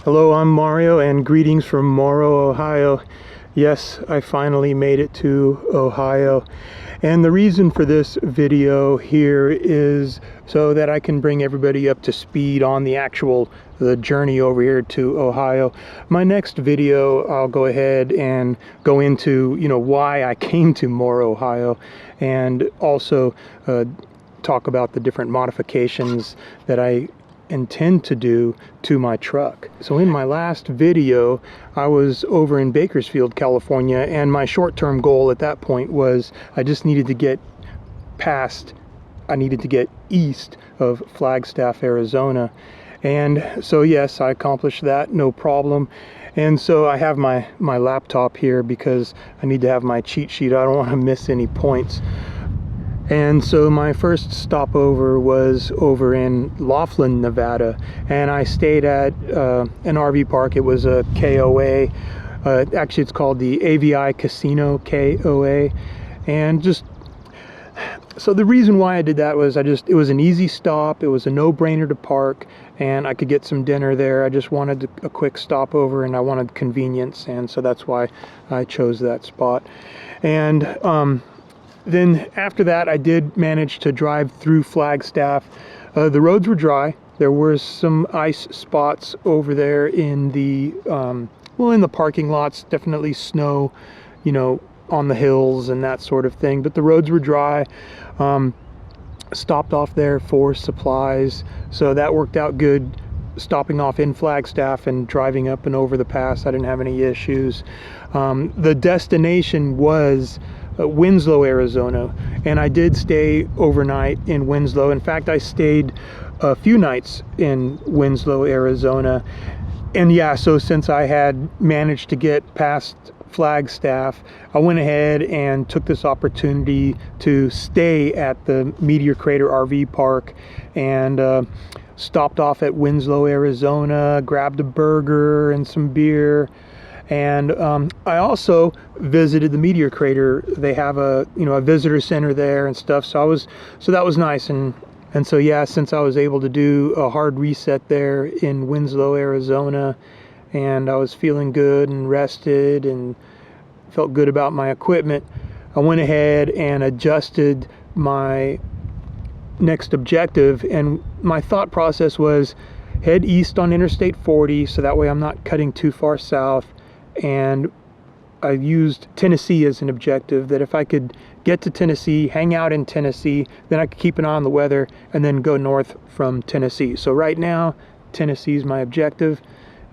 Hello, I'm Mario and greetings from Morrow, Ohio. Yes, I finally made it to Ohio. And the reason for this video here is so that I can bring everybody up to speed on the journey over here to Ohio. My next video, I'll go ahead and go into, why I came to Morrow, Ohio, and also talk about the different modifications that I intend to do to my truck. So in my last video I was over in Bakersfield, California, and my short-term goal at that point was I just needed to get east of Flagstaff, Arizona. And so yes, I accomplished that, no problem. And so I have my laptop here because I need to have my cheat sheet. I don't want to miss any points. And so my first stopover was over in Laughlin, Nevada, and I stayed at an RV park. It was a KOA. Actually, it's called the AVI Casino KOA. And just so the reason why I did that was it was an easy stop. It was a no-brainer to park, and I could get some dinner there. I just wanted a quick stopover, and I wanted convenience, and so that's why I chose that spot. And then after that, I did manage to drive through Flagstaff. The roads were dry. There were some ice spots over there in the in the parking lots. Definitely snow, on the hills and that sort of thing. But the roads were dry. Stopped off there for supplies, so that worked out good. Stopping off in Flagstaff and driving up and over the pass, I didn't have any issues. The destination was Winslow, Arizona, and I did stay overnight in Winslow. In fact, I stayed a few nights in Winslow, Arizona. And yeah, so since I had managed to get past Flagstaff, I went ahead and took this opportunity to stay at the Meteor Crater RV park, and stopped off at Winslow, Arizona, grabbed a burger and some beer. And I also visited the Meteor Crater. They have a visitor center there and stuff. So that was nice. And so yeah, since I was able to do a hard reset there in Winslow, Arizona, and I was feeling good and rested and felt good about my equipment, I went ahead and adjusted my next objective. And my thought process was head east on Interstate 40, so that way I'm not cutting too far south. And I used Tennessee as an objective, that if I could get to Tennessee, hang out in Tennessee, then I could keep an eye on the weather and then go north from Tennessee. So right now, Tennessee is my objective,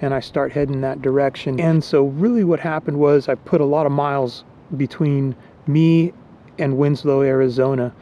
and I start heading that direction. And so really what happened was I put a lot of miles between me and Winslow, Arizona,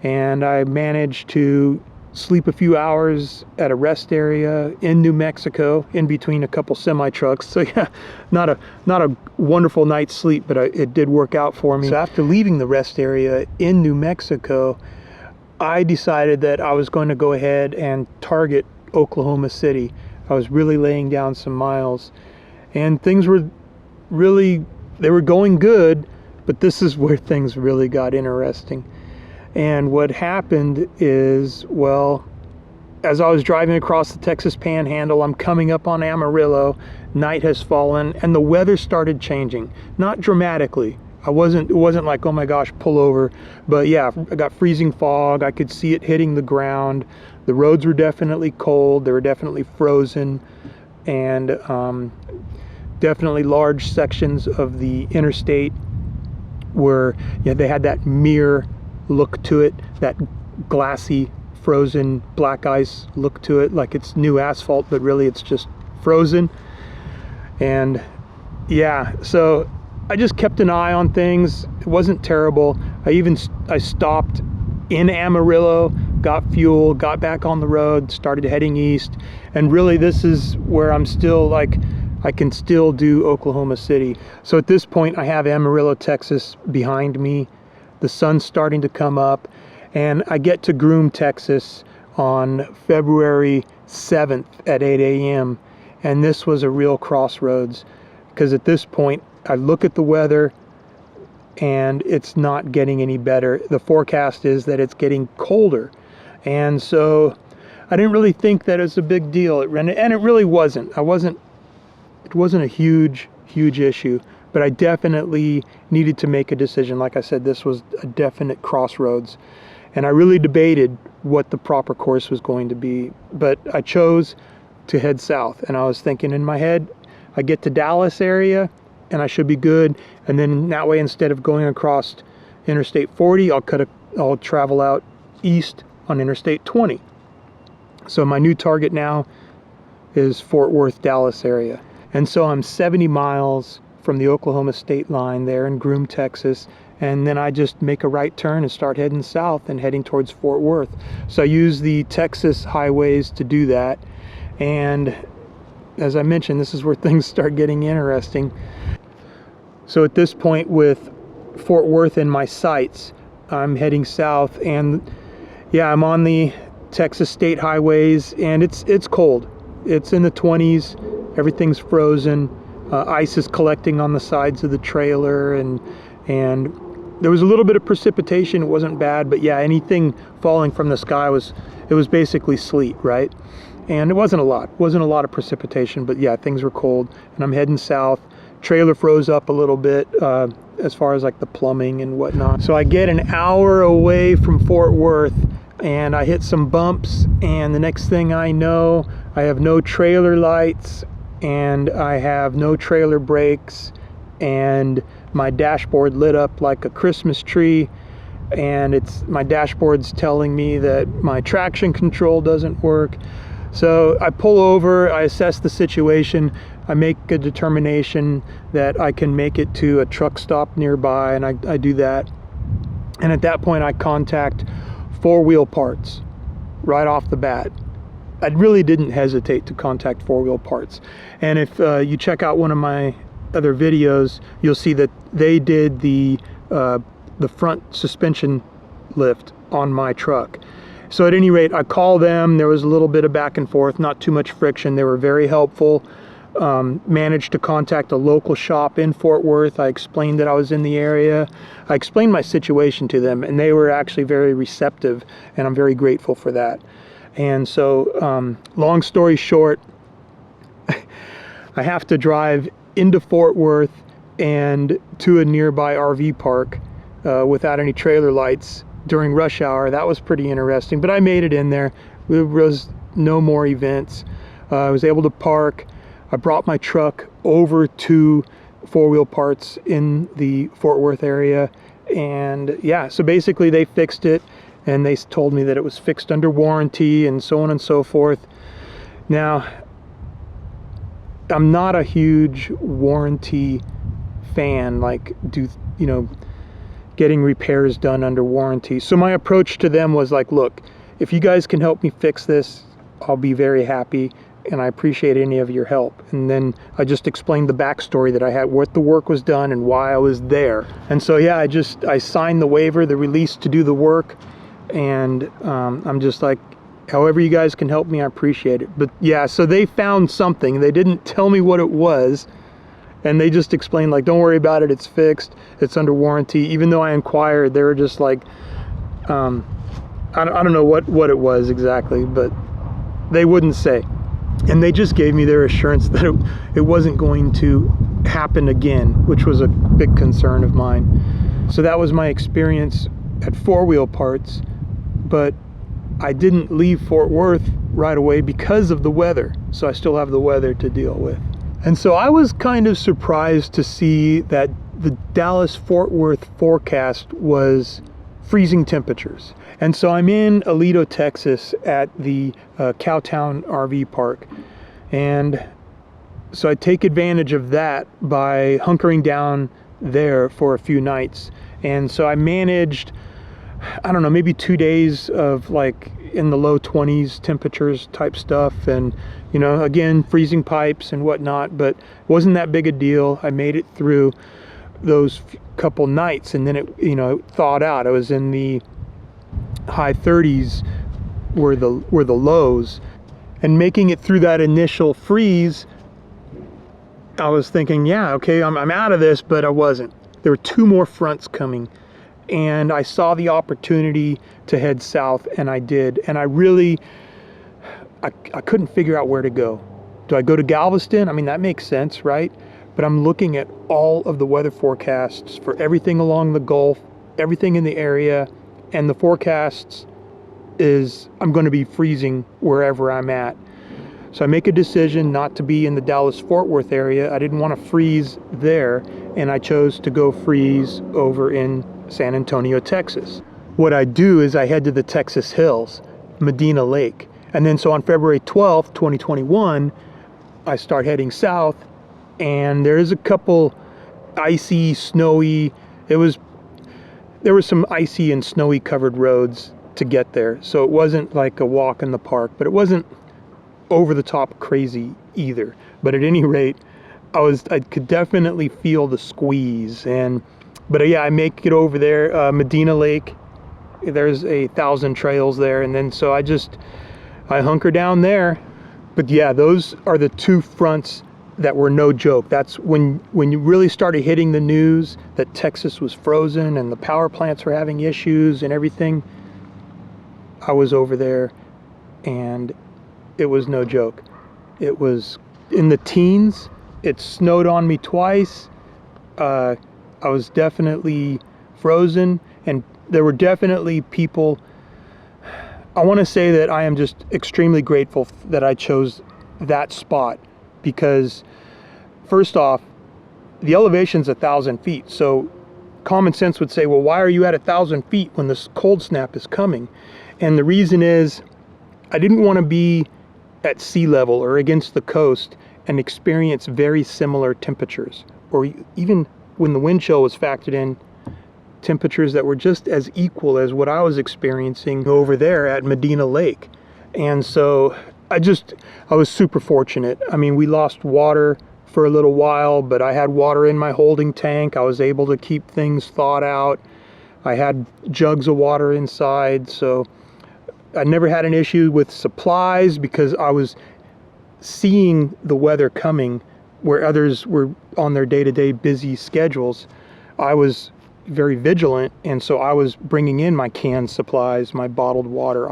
and I managed to sleep a few hours at a rest area in New Mexico in between a couple semi trucks. So yeah, not a wonderful night's sleep, but it did work out for me. So after leaving the rest area in New Mexico, I decided that I was going to go ahead and target Oklahoma City. I was really laying down some miles, and things were they were going good, but this is where things really got interesting. And what happened is, well, as I was driving across the Texas Panhandle, I'm coming up on Amarillo, night has fallen, and the weather started changing. Not dramatically. It wasn't like, oh my gosh, pull over. But yeah, I got freezing fog. I could see it hitting the ground. The roads were definitely cold. They were definitely frozen. And definitely large sections of the interstate they had that mirror look to it, that glassy, frozen black ice look to it, like it's new asphalt, but really it's just frozen. And yeah, so I just kept an eye on things. It wasn't terrible. I stopped in Amarillo, got fuel, got back on the road, started heading east. And really this is where I'm still like, I can still do Oklahoma City. So at this point I have Amarillo, Texas behind me. The sun's starting to come up, and I get to Groom, Texas on February 7th at 8 a.m. And this was a real crossroads, because at this point I look at the weather and it's not getting any better. The forecast is that it's getting colder. And so I didn't really think that it was a big deal. And it really wasn't. It wasn't a huge issue, but I definitely needed to make a decision. Like I said, this was a definite crossroads, and I really debated what the proper course was going to be, but I chose to head south. And I was thinking in my head, I get to Dallas area and I should be good. And then that way, instead of going across Interstate 40, I'll travel out east on Interstate 20. So my new target now is Fort Worth, Dallas area. And so I'm 70 miles from the Oklahoma state line there in Groom, Texas. And then I just make a right turn and start heading south and heading towards Fort Worth. So I use the Texas highways to do that. And as I mentioned, this is where things start getting interesting. So at this point, with Fort Worth in my sights, I'm heading south, and yeah, I'm on the Texas state highways, and it's cold. It's in the 20s. Everything's frozen. Ice is collecting on the sides of the trailer, and there was a little bit of precipitation. It wasn't bad, but yeah, anything falling from the sky was basically sleet, right? And it wasn't a lot of precipitation, but yeah, things were cold, and I'm heading south. Trailer froze up a little bit as far as like the plumbing and whatnot. So I get an hour away from Fort Worth, and I hit some bumps, and the next thing I know, I have no trailer lights, and I have no trailer brakes, and my dashboard lit up like a Christmas tree, and my dashboard's telling me that my traction control doesn't work. So I pull over, I assess the situation, I make a determination that I can make it to a truck stop nearby, and I do that. And at that point, I contact 4-wheel parts right off the bat. I really didn't hesitate to contact 4-wheel parts. And if you check out one of my other videos, you'll see that they did the front suspension lift on my truck. So at any rate, I call them. There was a little bit of back and forth, not too much friction. They were very helpful. Managed to contact a local shop in Fort Worth. I explained that I was in the area. I explained my situation to them, and they were actually very receptive, and I'm very grateful for that. And so, long story short, I have to drive into Fort Worth and to a nearby RV park without any trailer lights during rush hour. That was pretty interesting, but I made it in there. There was no more events. I was able to park. I brought my truck over to 4-wheel parts in the Fort Worth area, and yeah, so basically they fixed it, and they told me that it was fixed under warranty and so on and so forth. Now, I'm not a huge warranty fan, like getting repairs done under warranty. So my approach to them was like, look, if you guys can help me fix this, I'll be very happy, and I appreciate any of your help. And then I just explained the backstory that I had, what the work was done and why I was there. And so yeah, I signed the waiver, the release to do the work, and I'm just like, however you guys can help me, I appreciate it. But yeah, so they found something. They didn't tell me what it was, and they just explained, like, don't worry about it, it's fixed, it's under warranty. Even though I inquired, they were just like, I don't know what it was exactly, but they wouldn't say. And they just gave me their assurance that it wasn't going to happen again, which was a big concern of mine. So that was my experience at 4-wheel parts, but I didn't leave Fort Worth right away because of the weather. So I still have the weather to deal with. And so I was kind of surprised to see that the Dallas-Fort Worth forecast was freezing temperatures. And so I'm in Aledo, Texas at the Cowtown RV Park. And so I take advantage of that by hunkering down there for a few nights. And so I managed, I don't know, maybe 2 days of like in the low 20s temperatures type stuff. And, you know, again, freezing pipes and whatnot, but it wasn't that big a deal. I made it through those couple nights, and then it thawed out. I was in the high 30s were the lows, and making it through that initial freeze, I was thinking, yeah, okay, I'm out of this, but I wasn't. There were 2 more fronts coming, and I saw the opportunity to head south, and I did. And I really, I couldn't figure out where to go. Do I go to Galveston? I mean, that makes sense, right? But I'm looking at all of the weather forecasts for everything along the Gulf, everything in the area, and the forecasts is I'm going to be freezing wherever I'm at. So I make a decision not to be in the Dallas-Fort Worth area. I didn't want to freeze there, and I chose to go freeze over in San Antonio, Texas. What I do is I head to the Texas hills, Medina Lake. And then so on February 12th, 2021, I start heading south, and there's a couple icy, snowy, there was some icy and snowy covered roads to get there. So it wasn't like a walk in the park, but it wasn't over the top crazy either. But at any rate, I could definitely feel the squeeze. But yeah, I make it over there, Medina Lake. There's 1,000 trails there, and then so I hunker down there. But yeah, those are the two fronts that were no joke. That's when you really started hitting the news that Texas was frozen and the power plants were having issues and everything. I was over there, and it was no joke. It was in the teens. It snowed on me twice. I was definitely frozen, and there were definitely people. I want to say that I am just extremely grateful that I chose that spot, because first off, the elevation's 1,000 feet. So common sense would say, well, why are you at 1,000 feet when this cold snap is coming? And the reason is I didn't want to be at sea level or against the coast and experience very similar temperatures, or even when the wind chill was factored in, temperatures that were just as equal as what I was experiencing over there at Medina Lake. And so I was super fortunate. I mean, we lost water for a little while, but I had water in my holding tank. I was able to keep things thawed out. I had jugs of water inside, so I never had an issue with supplies because I was seeing the weather coming where others were on their day-to-day busy schedules. I was very vigilant, and so I was bringing in my canned supplies, my bottled water.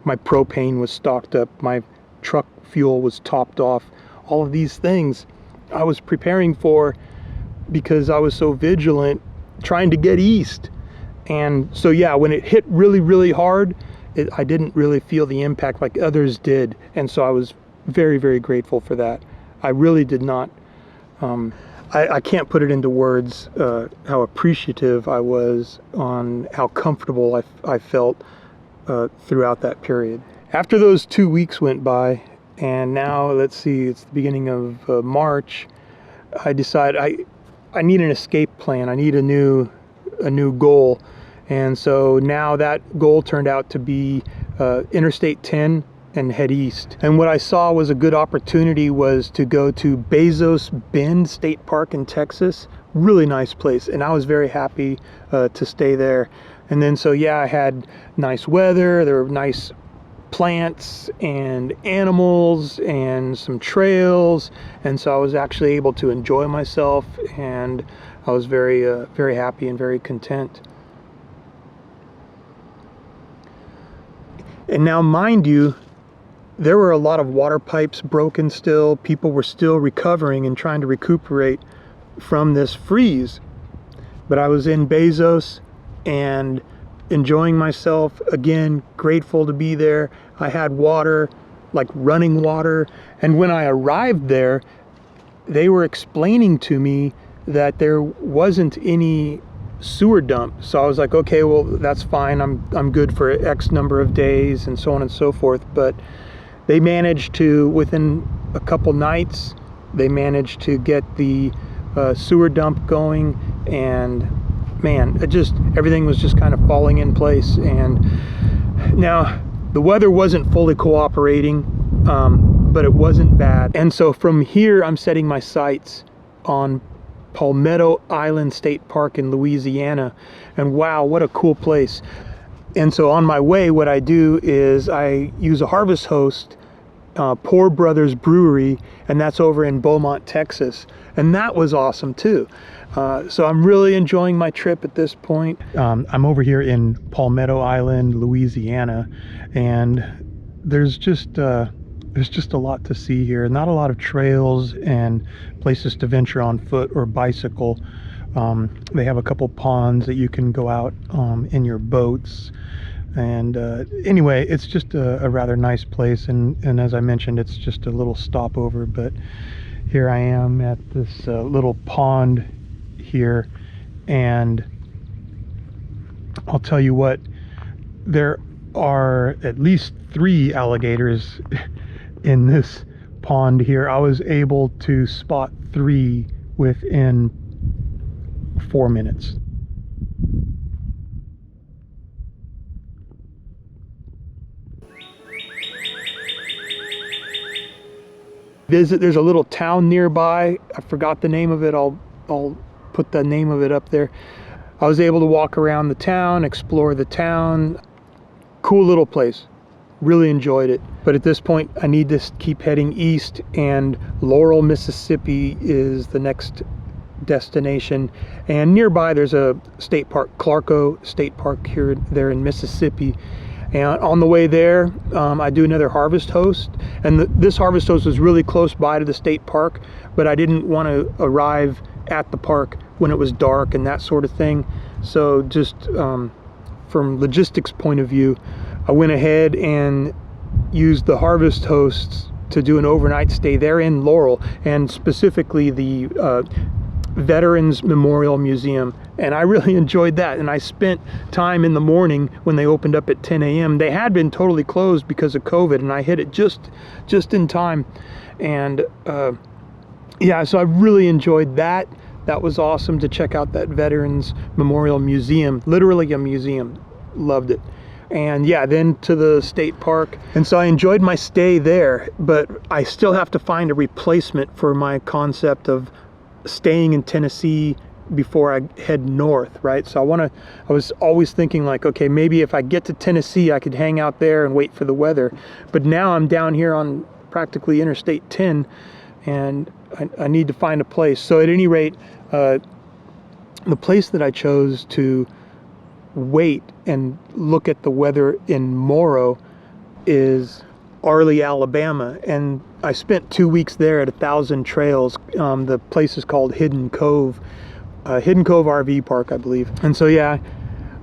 My propane was stocked up, my truck fuel was topped off. All of these things I was preparing for because I was so vigilant trying to get east. And so yeah, when it hit really, really hard, I didn't really feel the impact like others did. And so I was very, very grateful for that. I really did not, I can't put it into words how appreciative I was on how comfortable I felt throughout that period. After those 2 weeks went by, and now let's see, it's the beginning of March, I decided I need an escape plan. I need a new goal. And so now that goal turned out to be Interstate 10 and head east. And what I saw was a good opportunity was to go to Bezos Bend State Park in Texas. Really nice place, and I was very happy to stay there. And then so yeah, I had nice weather, there were nice plants and animals and some trails, and so I was actually able to enjoy myself, and I was very very happy and very content. And now, mind you, there were a lot of water pipes broken still. People were still recovering and trying to recuperate from this freeze. But I was in Bezos and enjoying myself, again, grateful to be there. I had water, like running water. And when I arrived there, they were explaining to me that there wasn't any sewer dump. So I was like, okay, well, that's fine. I'm good for X number of days and so on and so forth. But they managed to, within a couple nights, they managed to get the sewer dump going, and man, everything was just kind of falling in place. And now the weather wasn't fully cooperating, but it wasn't bad. And so from here, I'm setting my sights on Palmetto Island State Park in Louisiana, and wow, what a cool place. And so on my way, what I do is I use a harvest host, Poor Brothers Brewery, and that's over in Beaumont, Texas, and that was awesome too. So I'm really enjoying my trip at this point. I'm over here in Palmetto Island, Louisiana, and there's just a lot to see here. Not a lot of trails and places to venture on foot or bicycle. They have a couple ponds that you can go out in your boats. And anyway, it's just a rather nice place, and as I mentioned, it's just a little stopover. But here I am at this little pond here, and I'll tell you what, there are at least 3 alligators in this pond here. I was able to spot 3 within 4 minutes. There's a little town nearby. I forgot the name of it. I'll put the name of it up there. I was able to walk around the town, explore the town. Cool little place. Really enjoyed it. But at this point, I need to keep heading east, and Laurel, Mississippi is the next destination. And nearby, there's a state park, Clarko State Park there in Mississippi. And on the way there, I do another harvest host, and this harvest host was really close by to the state park, but I didn't want to arrive at the park when it was dark and that sort of thing. So just from logistics point of view, I went ahead and used the harvest hosts to do an overnight stay there in Laurel, and specifically the Veterans Memorial Museum, and I really enjoyed that. And I spent time in the morning when they opened up at 10 a.m. They had been totally closed because of COVID, and I hit it just in time. And yeah, so I really enjoyed that. That was awesome to check out that Veterans Memorial Museum, literally a museum. Loved it. And yeah, then to the state park. And so I enjoyed my stay there, but I still have to find a replacement for my concept of staying in Tennessee before I head north, right? So I was always thinking like, okay, maybe if I get to Tennessee, I could hang out there and wait for the weather. But now I'm down here on practically Interstate 10, and I need to find a place. So at any rate, the place that I chose to wait and look at the weather in Morrow is Arley, Alabama, and I spent 2 weeks there at 1,000 Trails. The place is called Hidden Cove RV Park, I believe. And so yeah,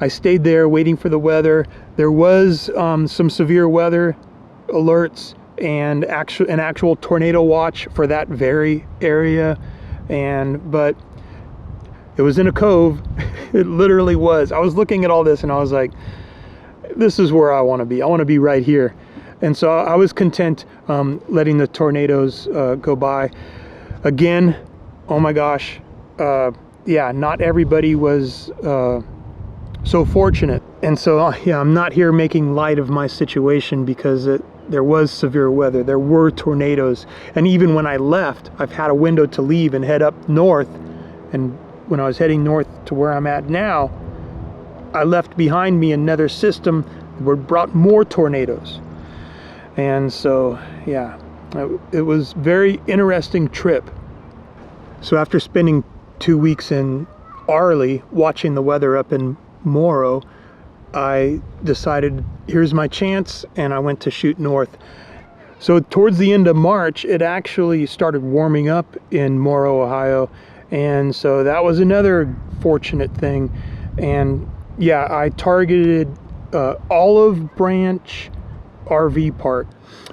I stayed there waiting for the weather. There was some severe weather alerts and an actual tornado watch for that very area, but it was in a cove. It literally was. I was looking at all this and I was like, this is where I want to be. I want to be right here. And so I was content letting the tornadoes go by. Again, oh my gosh, yeah, not everybody was so fortunate. And so yeah, I'm not here making light of my situation, because there was severe weather. There were tornadoes. And even when I left, I've had a window to leave and head up north. And when I was heading north to where I'm at now, I left behind me another system that brought more tornadoes. And so, yeah, it was a very interesting trip. So after spending 2 weeks in Arley, watching the weather up in Morrow, I decided, here's my chance, and I went to shoot north. So towards the end of March, it actually started warming up in Morrow, Ohio. And so that was another fortunate thing. And yeah, I targeted Olive Branch RV Park.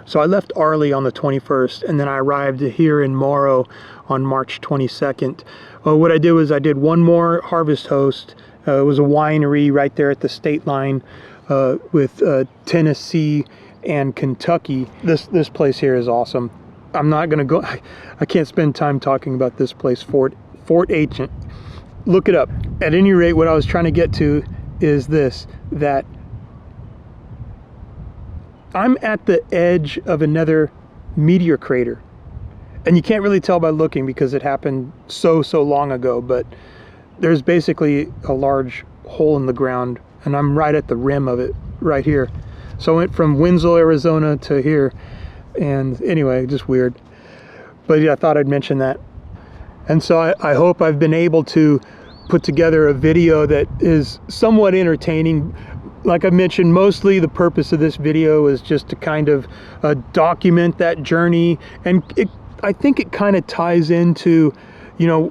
So I left Arley on the 21st, and then I arrived here in Morrow on March 22nd. What I did was I did one more harvest host. It was a winery right there at the state line with Tennessee and Kentucky. This place here is awesome. I'm not gonna go, I can't spend time talking about this place, Fort Ancient. Look it up. At any rate, what I was trying to get to is this, that I'm at the edge of another meteor crater. And you can't really tell by looking because it happened so long ago, but there's basically a large hole in the ground, and I'm right at the rim of it, right here. So I went from Winslow, Arizona to here, and anyway, just weird. But yeah, I thought I'd mention that. And so I hope I've been able to put together a video that is somewhat entertaining. like I mentioned, mostly the purpose of this video is just to kind of document that journey. And I think it kind of ties into, you know,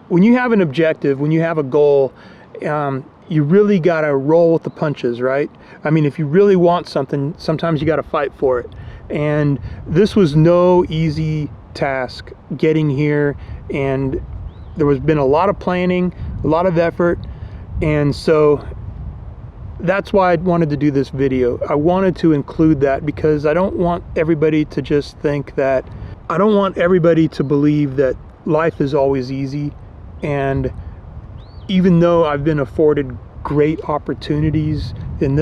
when you have an objective, when you have a goal, you really got to roll with the punches, right? I mean, if you really want something, sometimes you got to fight for it. And this was no easy task getting here, and there was been a lot of planning, a lot of effort, and so that's why I wanted to do this video. I wanted to include that because I don't want everybody to just think that, I don't want everybody to believe that life is always easy. And even though I've been afforded great opportunities in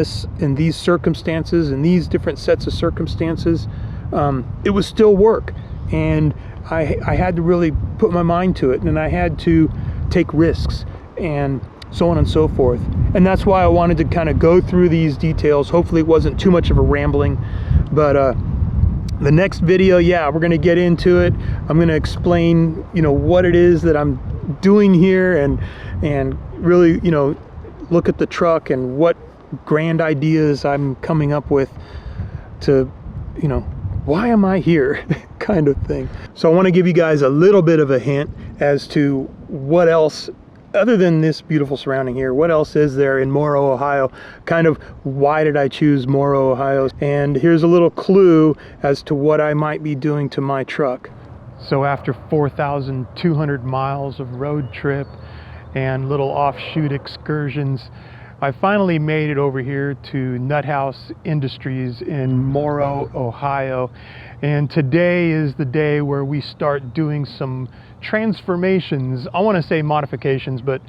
these circumstances, in these different sets of circumstances, it was still work. And I had to really put my mind to it, and I had to take risks and so on and so forth. And that's why I wanted to kind of go through these details. Hopefully it wasn't too much of a rambling, but the next video, yeah, we're going to get into it. I'm going to explain, you know, what it is that I'm doing here, and really, you know, look at the truck and what grand ideas I'm coming up with to, you know, why am I here kind of thing. So I want to give you guys a little bit of a hint as to what else, other than this beautiful surrounding here, what else is there in Morrow, Ohio? Kind of why did I choose Morrow, Ohio? And here's a little clue as to what I might be doing to my truck. So after 4,200 miles of road trip and little offshoot excursions, I finally made it over here to Nuthouse Industries in Morrow, Ohio. And today is the day where we start doing some transformations. I want to say modifications, but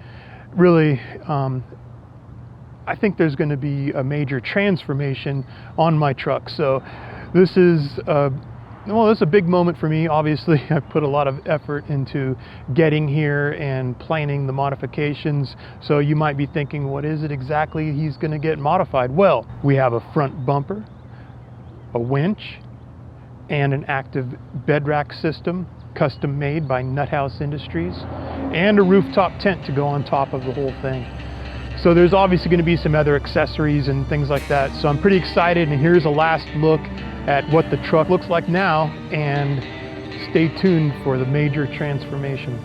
really I think there's going to be a major transformation on my truck. So this is well, this is a big moment for me. Obviously, I put a lot of effort into getting here and planning the modifications. So you might be thinking, what is it exactly he's going to get modified? Well, we have a front bumper, a winch, and an active bed rack system, custom made by Nuthouse Industries, and a rooftop tent to go on top of the whole thing. So there's obviously going to be some other accessories and things like that. So I'm pretty excited, and here's a last look at what the truck looks like now, and stay tuned for the major transformation.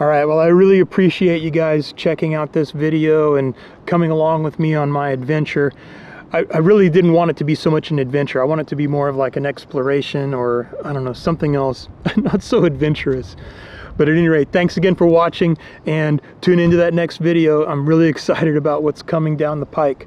All right, well, I really appreciate you guys checking out this video and coming along with me on my adventure. I really didn't want it to be so much an adventure. I want it to be more of like an exploration, or I don't know, something else, not so adventurous. But at any rate, thanks again for watching, and tune into that next video. I'm really excited about what's coming down the pike.